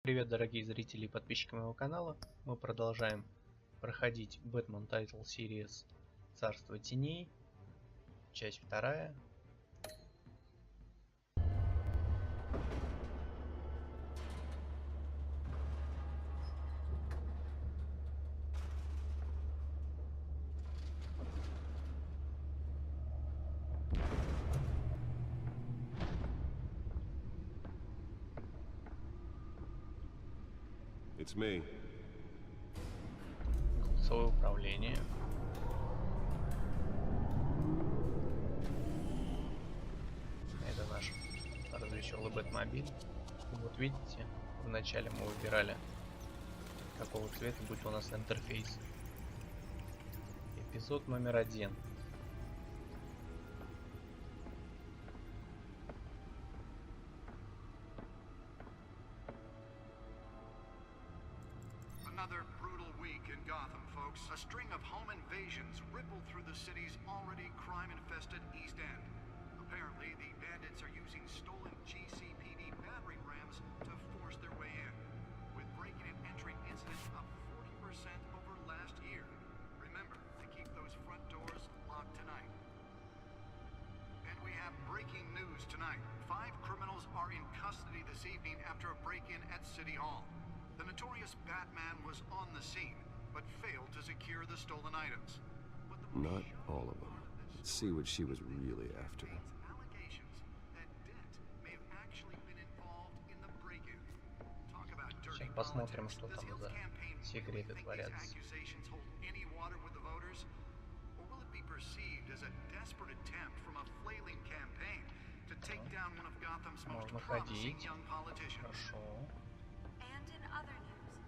Привет, дорогие зрители и подписчики моего канала. Мы продолжаем проходить Batman Title Series Царство теней, часть вторая. It's me. Голосовое управление. Это наш развеселый Бэтмобиль. И вот видите, вначале мы выбирали, какого цвета будет у нас интерфейс. Эпизод номер 1. Another brutal week in Gotham, folks. A string of home invasions rippled through the city's already crime-infested East End. Apparently, the bandits are using stolen GCPD battering rams to force their way in, with breaking and entering incidents up 40% over last year. Remember to keep those front doors locked tonight. And we have breaking news tonight. 5 criminals are in custody this evening after a break-in at City Hall. The notorious Batman was on the scene, but failed to secure the stolen items. But the Not all of them. Let's see what she was really after. Allegations that Dent may have actually been involved in the break-in. Talk about dirty Сейчас посмотрим, politics. что Does там Hill's за campaign really секреты think these творятся. accusations hold any water with the voters? Or will it be perceived as a desperate attempt from a flailing campaign to take down one of Gotham's most Можно promising ходить. young politicians? Хорошо. And in other news,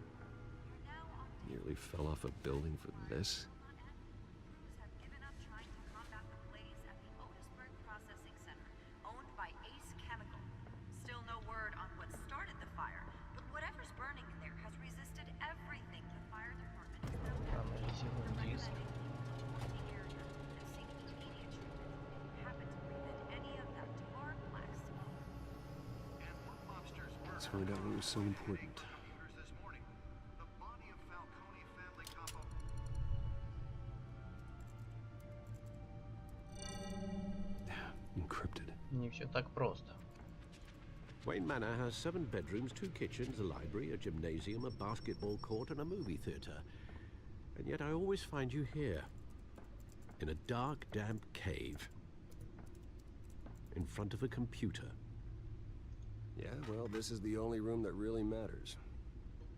you're now on Nearly fell off a building for this. crews have given up trying to combat the blaze at the Otisburg Processing Center, owned by Ace Chemical. Still no word on what started the fire, but whatever's burning in there has resisted everything the fire department has now done. Анализируем диск. Avoid the area and seek immediate treatment if you happen to breathe in any of that tar black smoke. And one mobster's murder Turned out it was so important. computers this morning. The body of Falcone family capo. Encrypted. Не все так просто. Wayne Manor has 7 bedrooms, 2 kitchens, a library, a gymnasium, a basketball court, and a movie theatre. And yet I always find you here, in a dark, damp cave, in front of a computer. Yeah, well, this is the only room that really matters.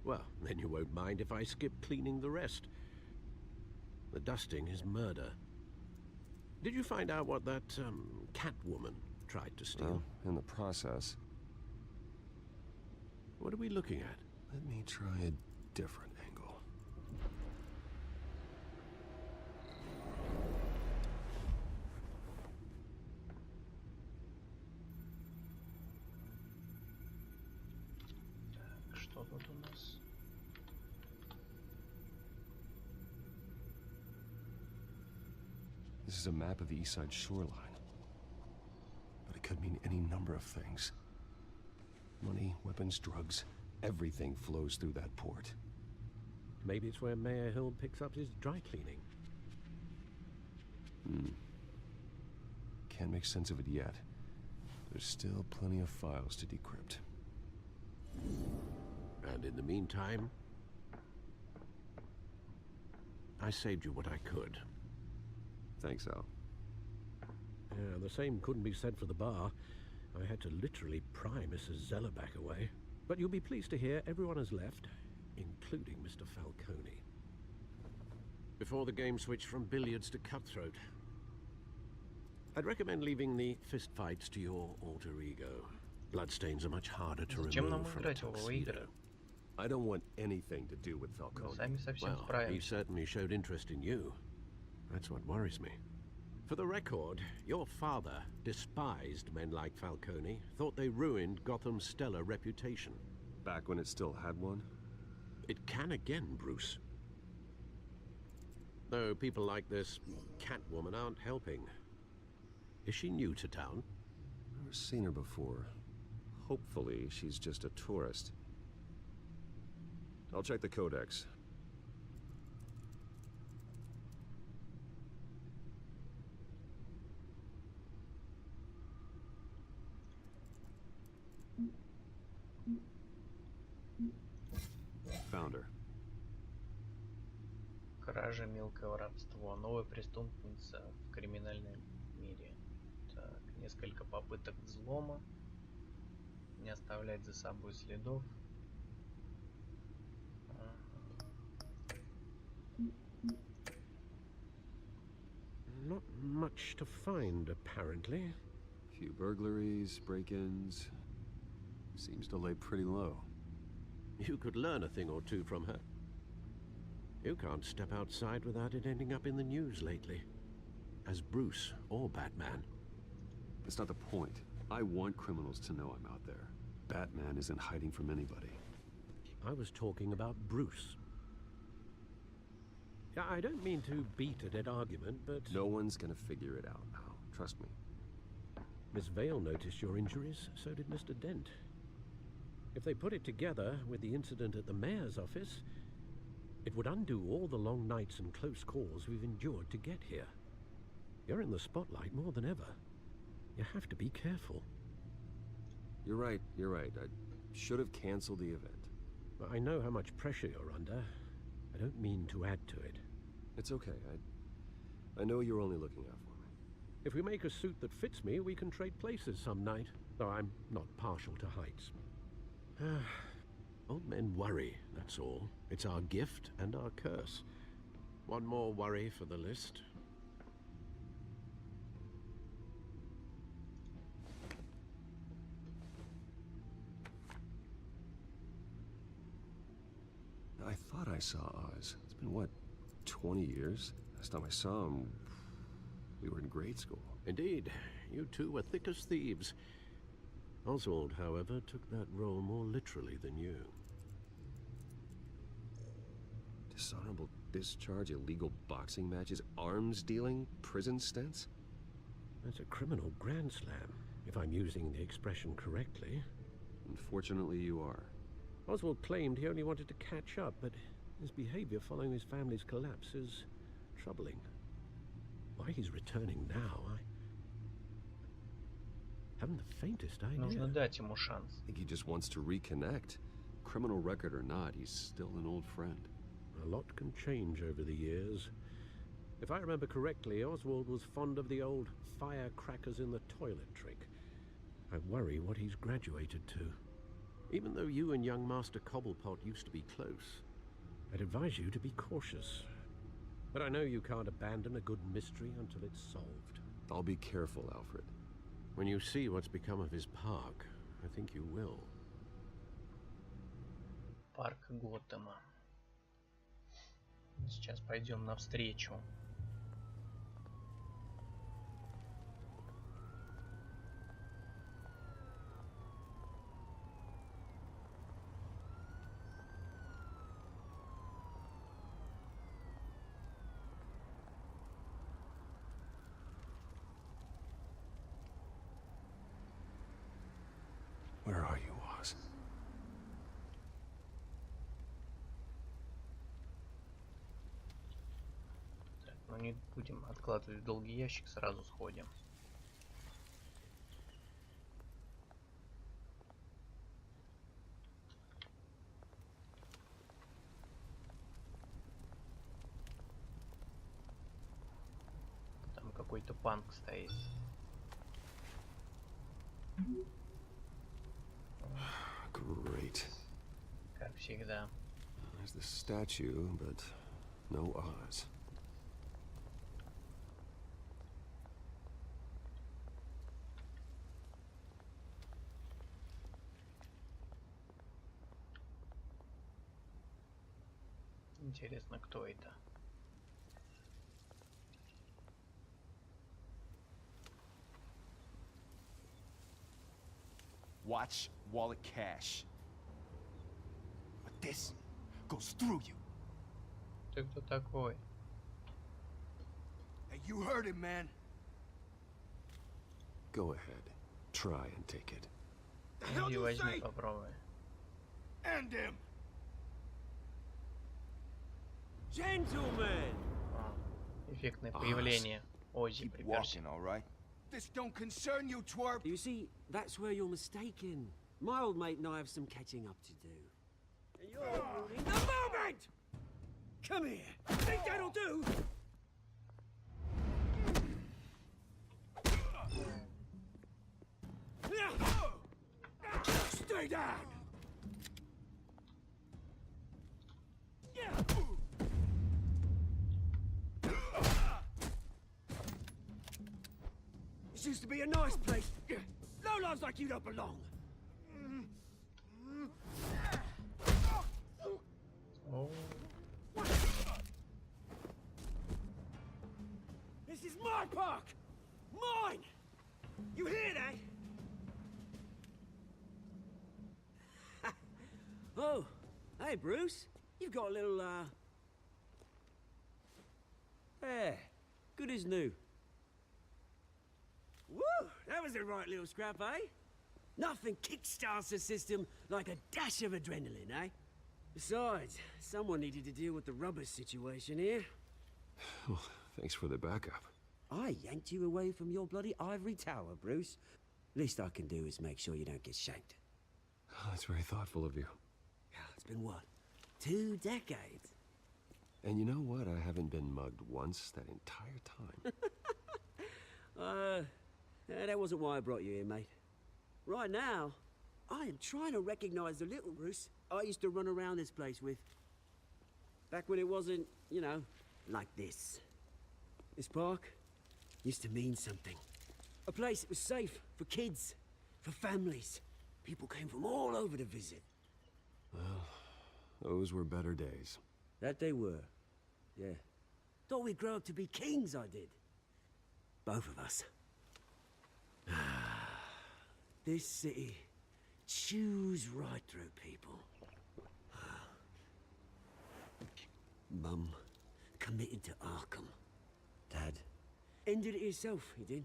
Well, then you won't mind if I skip cleaning the rest. The dusting is murder. Did you find out what that, Catwoman tried to steal? Well, in the process, What are we looking at? let me try a different angle. Что тут у нас? This is a map of the East Side shoreline. But it could mean any number of things. Money, weapons, drugs, everything flows through that port. Maybe it's where Mayor Hill picks up his dry cleaning. Can't make sense of it yet. There's still plenty of files to decrypt. And in the meantime, I saved you what I could. Thanks, Al. Yeah, the same couldn't be said for the bar. I had to literally pry Mrs. Zellerback away. But you'll be pleased to hear everyone has left, including Mr. Falcone. Before the game switched from billiards to cutthroat. I'd recommend leaving the fistfights to your alter ego. Bloodstains are much harder to Зачем нам remove from a играть в его tuxedo. игры? I don't want anything to do with Мы Falcone. сами совсем Well, he справимся. certainly showed interest in you. That's what worries me. For the record, your father despised men like Falcone, thought they ruined Gotham's stellar reputation. Back when it still had one? It can again, Bruce. Though people like this Catwoman aren't helping. Is she new to town? Never seen her before. Hopefully, she's just a tourist. I'll check the codex. Found her. Кража, мелкое воровство. Новая преступница в криминальном мире. Так, несколько попыток взлома. Не оставлять за собой следов. Ага. Not much to find, apparently. Few burglaries, break-ins. Seems to lay pretty low. You could learn a thing or two from her. You can't step outside without it ending up in the news lately. As Bruce or Batman. That's not the point. I want criminals to know I'm out there. Batman isn't hiding from anybody. I was talking about Bruce. Yeah, I don't mean to beat a dead argument, but... No one's gonna figure it out now. Trust me. Miss Vale noticed your injuries, so did Mr. Dent. If they put it together with the incident at the mayor's office, it would undo all the long nights and close calls we've endured to get here. You're in the spotlight more than ever. You have to be careful. You're right. I should have canceled the event. I know how much pressure you're under. I don't mean to add to it. It's okay. I know you're only looking out for me. If we make a suit that fits me, we can trade places some night. Though I'm not partial to heights. Old men worry, that's all. It's our gift and our curse. One more worry for the list. I thought I saw Oz. It's been, what, 20 years? Last time I saw him, we were in grade school. Indeed, you two were thick as thieves. Oswald, however, took that role more literally than you. Dishonorable discharge, illegal boxing matches, arms dealing, prison stints? That's a criminal grand slam, if I'm using the expression correctly. Unfortunately, you are. Oswald claimed he only wanted to catch up, but his behavior following his family's collapse is troubling. Why he's returning now, I haven't the faintest idea. Нужно дать ему шанс. I think he just wants to reconnect. Criminal record or not, he's still an old friend. A lot can change over the years. If I remember correctly, Oswald was fond of the old firecrackers in the toilet trick. I worry what he's graduated to. Even though you and young Master Cobblepot used to be close, I'd advise you to be cautious. But I know you can't abandon a good mystery until it's solved. I'll be careful, Alfred. When you see what's become of his park, I think you will. Парк Готэма. Сейчас пойдем навстречу. Where are you, Oz? Так, ну не будем откладывать в долгий ящик, сразу сходим. Там какой-то панк стоит. Great. Как всегда. There's the statue, but no Oz. Интересно, кто это? Watch wallet cash. But this goes through you. Ты кто такой? Hey, you heard him, man. Go ahead. Try and take it. The hell Иди you возьми, say? попробуй. End him. Gentlemen! А, эффектное появление Оззи Keep при Перси. walking, all right? This don't concern you, twerp. You see, that's where you're mistaken. My old mate and I have some catching up to do. And you're ruining the moment! Come here. Think that'll do? Stay down! This used to be a nice place. Lowlifes like you don't belong. О, This is my park! Mine! You hear that? Oh, hey, Bruce. You've got a little, There. Good as new. Woo! That was a right little scrap, eh? Nothing kickstarts the system like a dash of adrenaline, eh? Besides, someone needed to deal with the rubber situation here. Well, thanks for the backup. I yanked you away from your bloody ivory tower, Bruce. Least I can do is make sure you don't get shanked. Oh, that's very thoughtful of you. It's been what? 2 decades? And you know what? I haven't been mugged once that entire time. That wasn't why I brought you here, mate. Right now, I am trying to recognize the little Bruce I used to run around this place with. Back when it wasn't, you know, like this. This park used to mean something. A place that was safe for kids, for families. People came from all over to visit. Well, those were better days. That they were. Yeah. Thought we'd grow up to be kings, I did. Both of us. This city chews right through people. Mum committed to Arkham. Dad ended it himself, he did.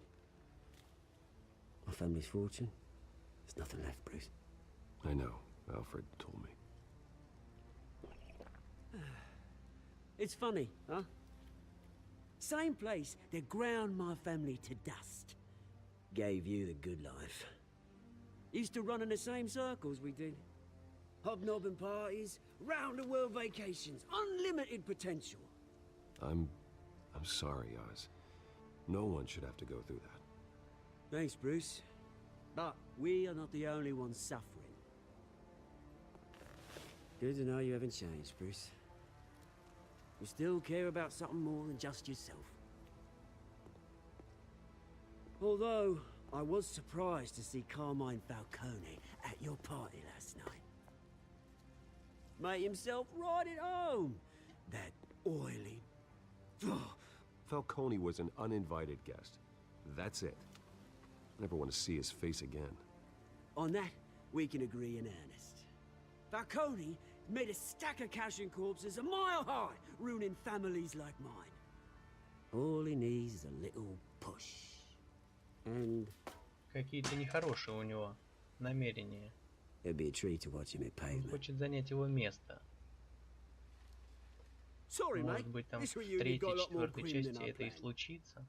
My family's fortune. There's nothing left, Bruce. I know. Alfred told me. It's funny, huh? Same place that ground my family to dust. Gave you the good life. Used to run in the same circles we did. Hobnobbing parties, round-the-world vacations, unlimited potential. I'm sorry, Oz. No one should have to go through that. Thanks, Bruce. But we are not the only ones suffering. Good to know you haven't changed, Bruce. You still care about something more than just yourself. Although, I was surprised to see Carmine Falcone at your party last night. Made himself right at home. That oily... Falcone was an uninvited guest. That's it. Never want to see his face again. On that, we can agree in earnest. Falcone made a stack of cash and corpses a mile high, ruining families like mine. All he needs is a little push. And какие-то нехорошие у него намерения. it'd be a treat to watch him at Он pavement. хочет занять его место. Sorry, mate. Может быть, там This в reunion got a lot more третьей-четвертой cream than части I это и planned. случится.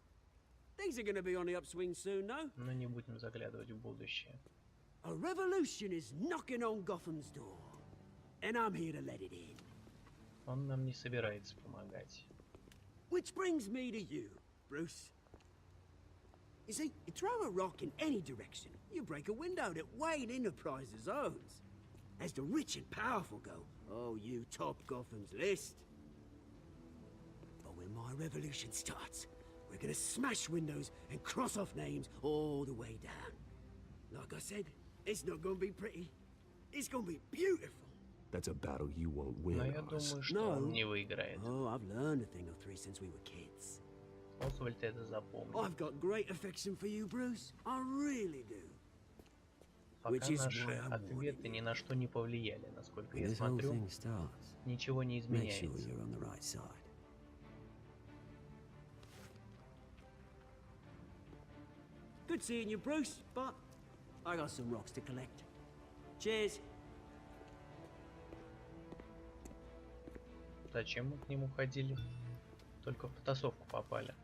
Things are gonna be on the upswing soon, no? Но не будем заглядывать в будущее. A revolution is knocking on Gotham's door. And I'm here to let it in. Он нам не собирается помогать. Which brings me to you, Bruce. You see, you throw a rock in any direction, you break a window that Wayne Enterprises owns. As the rich and powerful go, oh, you top Gotham's list. But when my revolution starts, we're gonna smash windows and cross off names all the way down. Like I said, it's not gonna be pretty. It's gonna be beautiful. That's a battle you won't win, Но я Oz. думаю, что No. он не выиграет. Oh, I've learned a thing or three since we were kids. Освальд это запомнил. I've got great affection for you, Bruce. I really do. Пока Which is наши why I'm ответы warning ни на что не повлияли, насколько When я this whole смотрю, thing starts, ничего не make sure изменяется. you're on the right side. Good seeing you, Bruce, but I got some rocks to collect. Cheers. Зачем мы к нему ходили? Только в потасовку попали.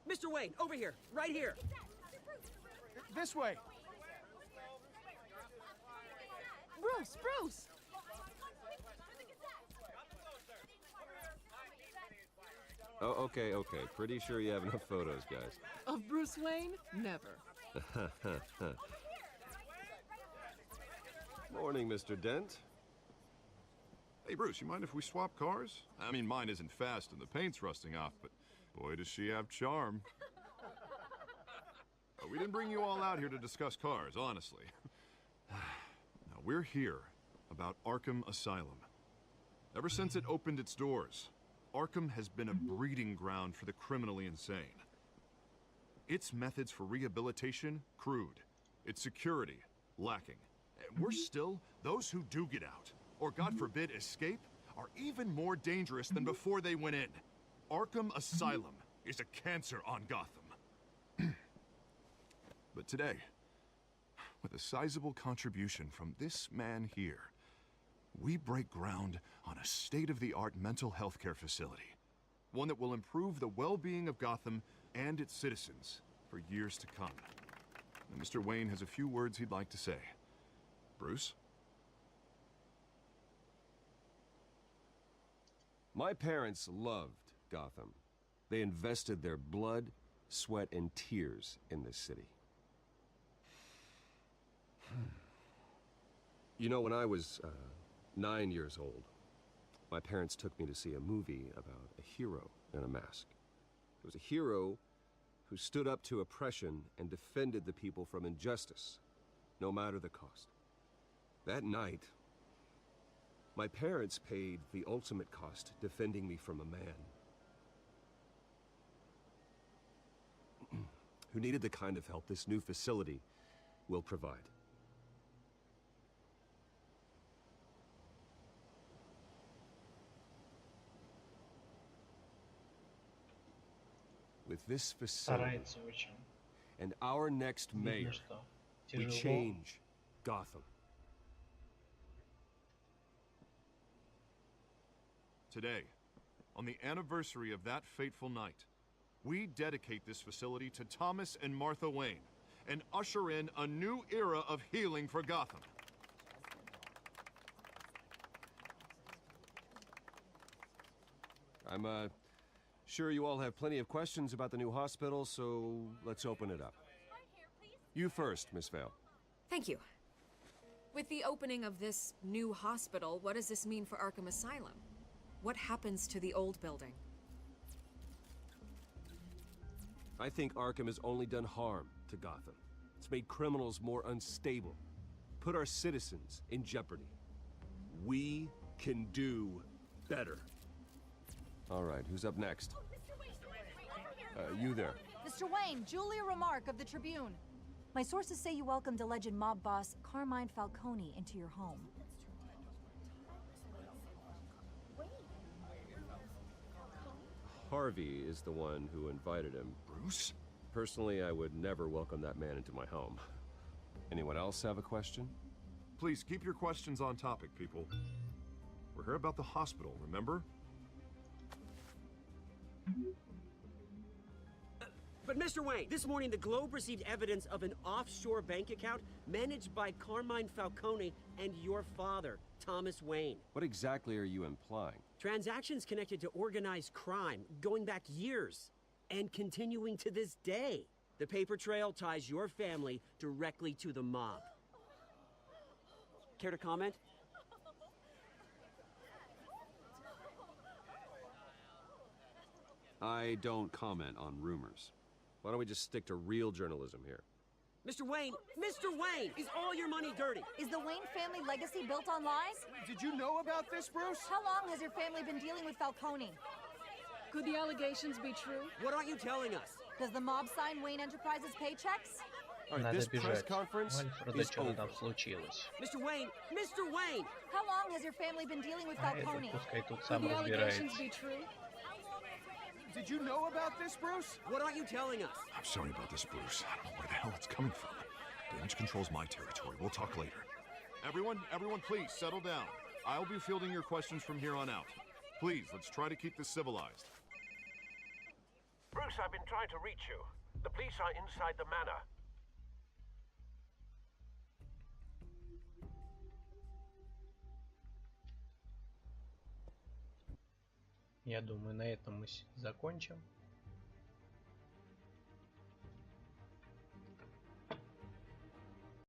Mr. Wayne, over here, right here. This way. Bruce! Oh, okay. Pretty sure you have enough photos, guys. Of Bruce Wayne? Never. Morning, Mr. Dent. Hey, Bruce, you mind if we swap cars? I mean, mine isn't fast and the paint's rusting off, but boy, does she have charm. We didn't bring you all out here to discuss cars, honestly. Now, we're here about Arkham Asylum. Ever since it opened its doors, Arkham has been a breeding ground for the criminally insane. Its methods for rehabilitation, crude. Its security, lacking. And worse still, those who do get out, or God forbid, escape, are even more dangerous than before they went in. Arkham Asylum is a cancer on Gotham. But today, with a sizable contribution from this man here, we break ground on a state-of-the-art mental health care facility. One that will improve the well-being of Gotham and its citizens for years to come. And Mr. Wayne has a few words he'd like to say. Bruce? My parents loved Gotham. They invested their blood, sweat, and tears in this city. You know, when I was 9 years old, my parents took me to see a movie about a hero in a mask. It was a hero who stood up to oppression and defended the people from injustice, no matter the cost. That night, my parents paid the ultimate cost defending me from a man who needed the kind of help this new facility will provide. With this facility Старается очень. and our next mayor, Видно, что we тяжело. change Gotham. Today, on the anniversary of that fateful night, we dedicate this facility to Thomas and Martha Wayne and usher in a new era of healing for Gotham. I'm sure you all have plenty of questions about the new hospital, so let's open it up. You first, Miss Vale. Thank you. With the opening of this new hospital, what does this mean for Arkham Asylum? What happens to the old building? I think Arkham has only done harm to Gotham. It's made criminals more unstable, put our citizens in jeopardy. We can do better. All right, who's up next? You there. Mr. Wayne, Julia Remark of the Tribune. My sources say you welcomed alleged mob boss Carmine Falcone into your home. Harvey is the one who invited him. Bruce? Personally, I would never welcome that man into my home. Anyone else have a question? Please keep your questions on topic, people. We're here about the hospital, remember? But Mr. Wayne, this morning the Globe received evidence of an offshore bank account managed by Carmine Falcone and your father, Thomas Wayne. What exactly are you implying? Transactions connected to organized crime going back years and continuing to this day. The paper trail ties your family directly to the mob. Care to comment? I don't comment on rumors. Why don't we just stick to real journalism here? Mr. Wayne, is all your money dirty? Is the Wayne family legacy built on lies? Did you know about this, Bruce? How long has your family been dealing with Falcone? Could the allegations be true? What aren't you telling us? Does the mob sign Wayne Enterprises paychecks? All right, Надо this press бежать. conference Альфреда, is что over. там случилось? Mr. Wayne! How long has your family been dealing with А этот Falcone? пускай тут Could сам the allegations разбирается. be true? Did you know about this, Bruce? What aren't you telling us? I'm sorry about this, Bruce. I don't know where the hell it's coming from. Damage control's my territory. We'll talk later. Everyone, please settle down. I'll be fielding your questions from here on out. Please, let's try to keep this civilized. Bruce, I've been trying to reach you. The police are inside the manor. Я думаю, на этом мы закончим.